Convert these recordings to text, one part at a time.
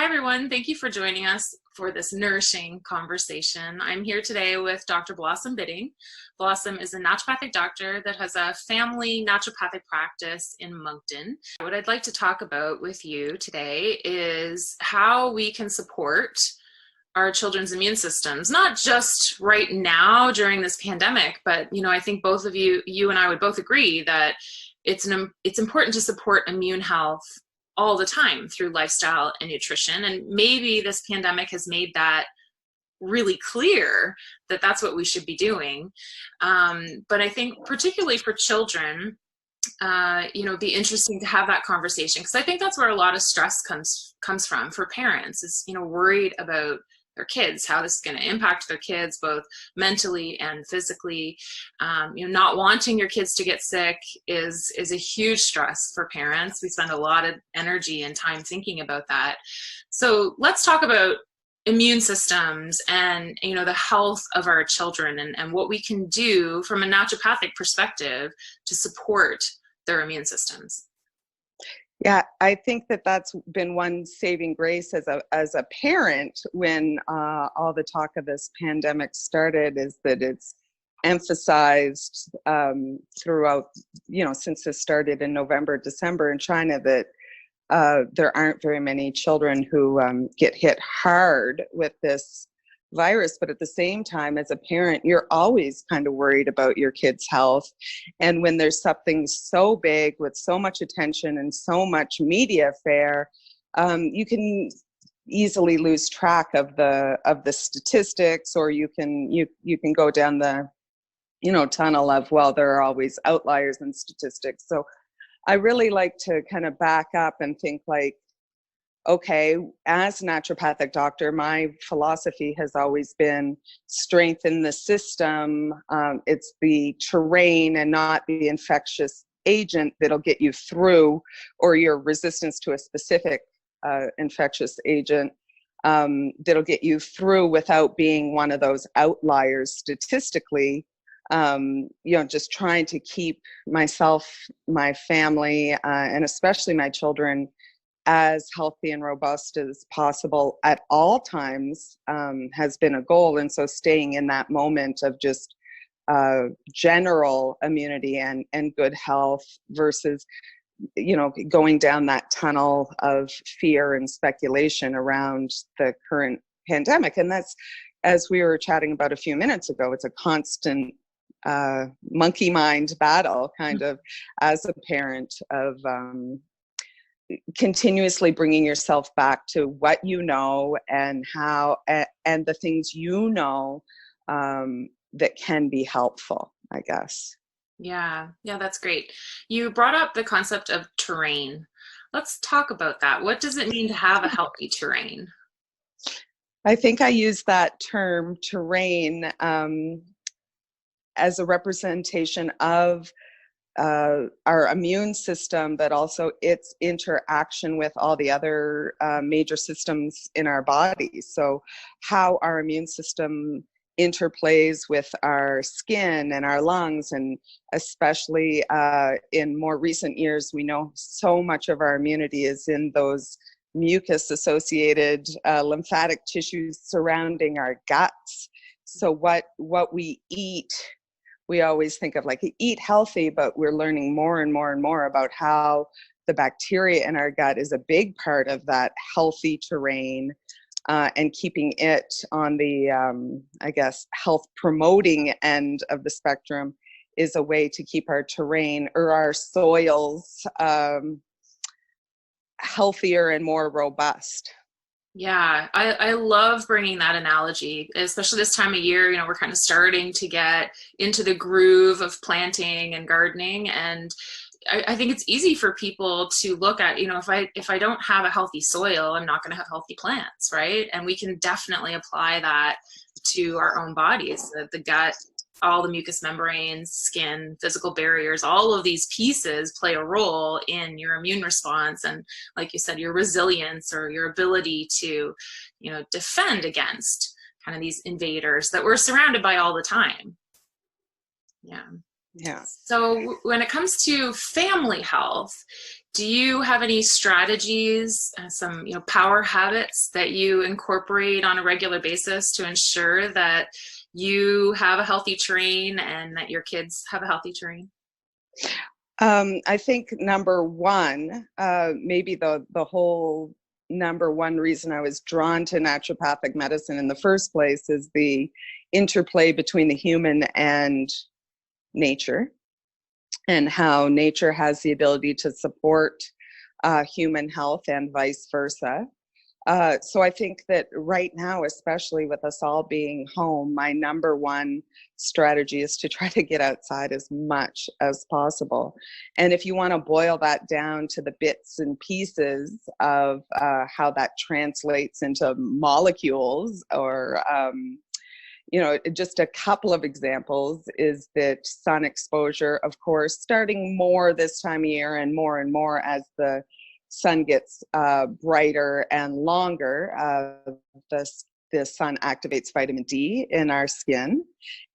everyone. Thank you for joining us for this nourishing conversation. I'm here today with Dr. Blossom Bidding. Blossom is a naturopathic doctor that has a family naturopathic practice in Moncton. What I'd like to talk about with you today is how we can support our children's immune systems, not just right now during this pandemic, but I think both of you and I would both agree that it's important to support immune health all the time through lifestyle and nutrition. And maybe this pandemic has made that really clear that that's what we should be doing. But I think particularly for children, it'd be interesting to have that conversation, because I think that's where a lot of stress comes from for parents is, worried about their kids, how this is going to impact their kids, both mentally and physically. Not wanting your kids to get sick is a huge stress for parents. We spend a lot of energy and time thinking about that. So let's talk about immune systems and, the health of our children and what we can do from a naturopathic perspective to support their immune systems. Yeah, I think that's been one saving grace as a parent when all the talk of this pandemic started, is that it's emphasized throughout, since this started in November, December in China, that there aren't very many children who get hit hard with this virus. But at the same time, as a parent, you're always kind of worried about your kid's health. And when there's something so big with so much attention and so much media fare, you can easily lose track of the statistics, or you can go down the tunnel of, well, there are always outliers in statistics. So I really like to kind of back up and think like, okay, as a naturopathic doctor, my philosophy has always been strengthen the system. It's the terrain and not the infectious agent that'll get you through, or your resistance to a specific infectious agent that'll get you through without being one of those outliers statistically. Just trying to keep myself, my family, and especially my children as healthy and robust as possible at all times has been a goal. And so staying in that moment of just general immunity and good health versus, going down that tunnel of fear and speculation around the current pandemic. And that's, as we were chatting about a few minutes ago, it's a constant monkey mind battle kind of as a parent of continuously bringing yourself back to what and how and the things that can be helpful, I guess. Yeah, that's great. You brought up the concept of terrain. Let's talk about that. What does it mean to have a healthy terrain? I think I use that term terrain as a representation of our immune system, but also its interaction with all the other major systems in our bodies. So how our immune system interplays with our skin and our lungs, and especially in more recent years, we know so much of our immunity is in those mucus-associated lymphatic tissues surrounding our guts. So what we eat, we always think of like eat healthy, but we're learning more and more and more about how the bacteria in our gut is a big part of that healthy terrain, and keeping it on the, health promoting end of the spectrum is a way to keep our terrain or our soils healthier and more robust. Yeah, I love bringing that analogy, especially this time of year. We're kind of starting to get into the groove of planting and gardening. And I think it's easy for people to look at, if I don't have a healthy soil, I'm not going to have healthy plants, right? And we can definitely apply that to our own bodies, the gut, all the mucous membranes, skin, physical barriers, all of these pieces play a role in your immune response. And like you said, your resilience or your ability to, defend against kind of these invaders that we're surrounded by all the time. Yeah. Yeah. So when it comes to family health, do you have any strategies, some power habits that you incorporate on a regular basis to ensure that you have a healthy terrain and that your kids have a healthy terrain? I think number one, maybe the whole number one reason I was drawn to naturopathic medicine in the first place is the interplay between the human and nature, and how nature has the ability to support human health and vice versa. So I think that right now, especially with us all being home, my number one strategy is to try to get outside as much as possible. And if you want to boil that down to the bits and pieces of how that translates into molecules, or just a couple of examples is that sun exposure, of course, starting more this time of year and more as the sun gets brighter and longer, the sun activates vitamin D in our skin,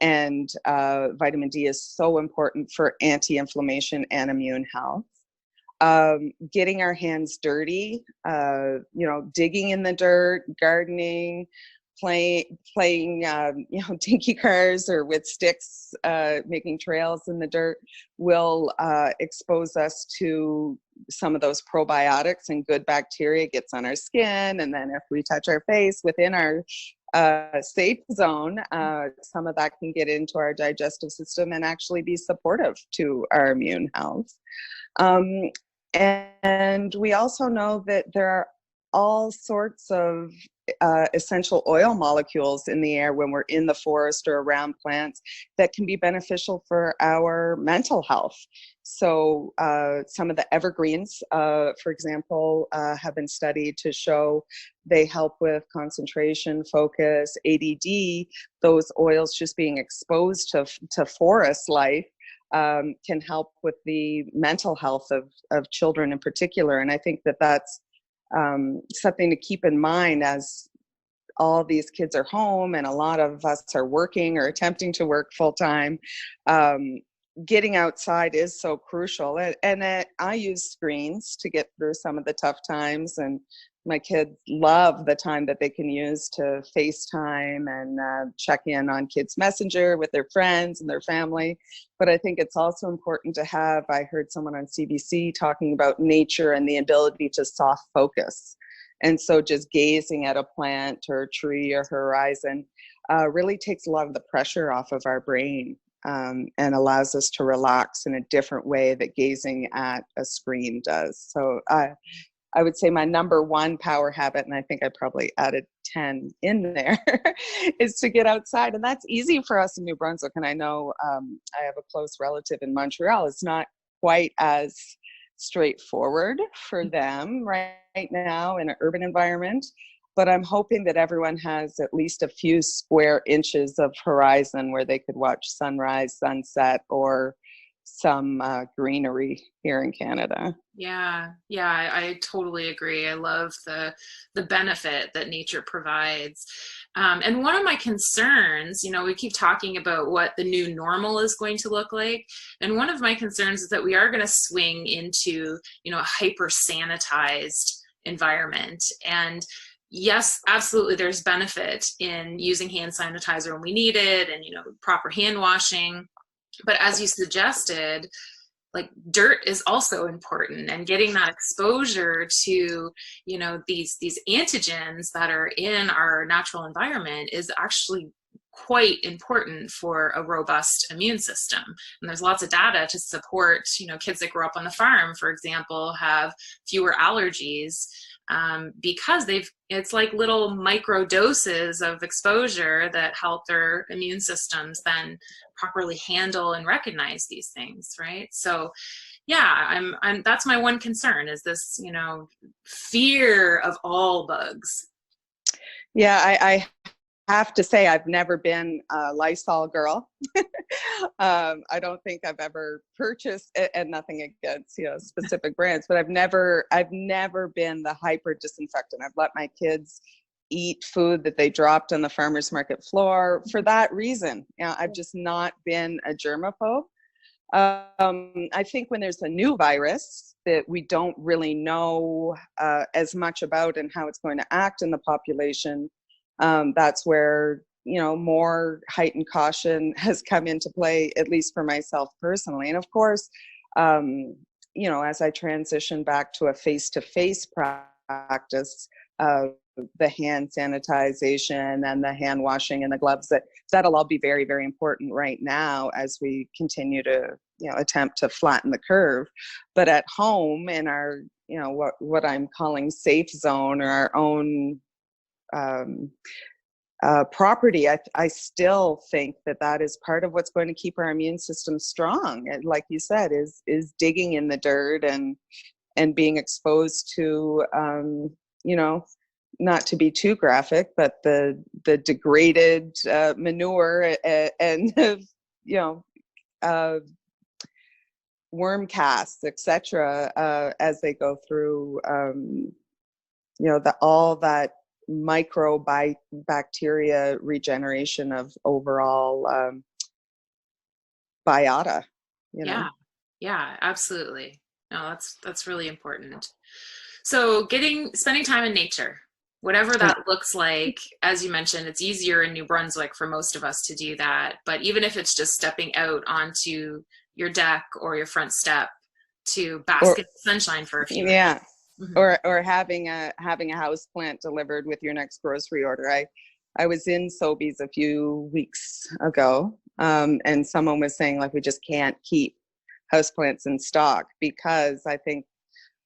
and vitamin D is so important for anti-inflammation and immune health. Getting our hands dirty, digging in the dirt, gardening, playing dinky cars or with sticks, making trails in the dirt will expose us to some of those probiotics, and good bacteria gets on our skin. And then if we touch our face within our safe zone, some of that can get into our digestive system and actually be supportive to our immune health. And we also know that there are all sorts of essential oil molecules in the air when we're in the forest or around plants that can be beneficial for our mental health. So some of the evergreens, for example, have been studied to show they help with concentration, focus, ADD. Those oils just being exposed to forest life can help with the mental health of children in particular. And I think that that's something to keep in mind as all these kids are home and a lot of us are working or attempting to work full time. Getting outside is so crucial. And I use screens to get through some of the tough times, and my kids love the time that they can use to FaceTime and check in on Kids Messenger with their friends and their family. But I think it's also important to have, I heard someone on CBC talking about nature and the ability to soft focus. And so just gazing at a plant or a tree or horizon really takes a lot of the pressure off of our brain, and allows us to relax in a different way that gazing at a screen does. So I would say my number one power habit, and I think I probably added 10 in there, is to get outside. And that's easy for us in New Brunswick. And I know I have a close relative in Montreal. It's not quite as straightforward for them right now in an urban environment. But I'm hoping that everyone has at least a few square inches of horizon where they could watch sunrise, sunset, or some greenery here in Canada. Yeah, I totally agree. I love the benefit that nature provides. And one of my concerns, we keep talking about what the new normal is going to look like. And one of my concerns is that we are going to swing into, a hyper sanitized environment. And yes, absolutely, there's benefit in using hand sanitizer when we need it, and proper hand washing. But as you suggested, like, dirt is also important, and getting that exposure to these antigens that are in our natural environment is actually quite important for a robust immune system. And there's lots of data to support kids that grow up on the farm, for example, have fewer allergies because it's like little micro doses of exposure that help their immune systems then properly handle and recognize these things, right? So yeah, that's my one concern, is this fear of all bugs. Yeah, I have to say I've never been a Lysol girl. I don't think I've ever purchased, and nothing against specific brands, but I've never been the hyper disinfectant. I've let my kids eat food that they dropped on the farmers market floor for that reason. I've just not been a germaphobe. I think when there's a new virus that we don't really know as much about and how it's going to act in the population, that's where, more heightened caution has come into play, at least for myself personally. And of course, as I transition back to a face-to-face practice, the hand sanitization and the hand washing and the gloves, that'll all be very, very important right now as we continue to, attempt to flatten the curve. But at home, in our, what I'm calling safe zone, or our own property, I still think that is part of what's going to keep our immune system strong. And like you said, is digging in the dirt and being exposed to, not to be too graphic, but the degraded manure and worm casts, etc., as they go through, all that microbacteria regeneration of overall biota. Yeah, absolutely. No, that's really important. So spending time in nature, whatever that looks like, as you mentioned, it's easier in New Brunswick for most of us to do that. But even if it's just stepping out onto your deck or your front step to bask in the sunshine for a few minutes. Mm-hmm. Or having a house plant delivered with your next grocery order. I was in Sobeys a few weeks ago, and someone was saying, like, we just can't keep houseplants in stock, because I think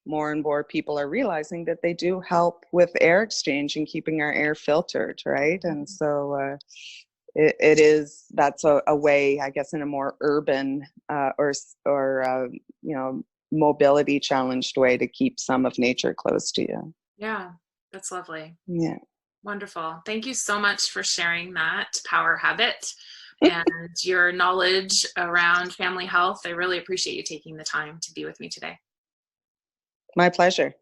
more and more people are realizing that they do help with air exchange and keeping our air filtered, right? And so that's a way, I guess, in a more urban or mobility challenged way to keep some of nature close to you. Yeah, that's lovely. Yeah. Wonderful. Thank you so much for sharing that power habit and your knowledge around family health. I really appreciate you taking the time to be with me today. My pleasure.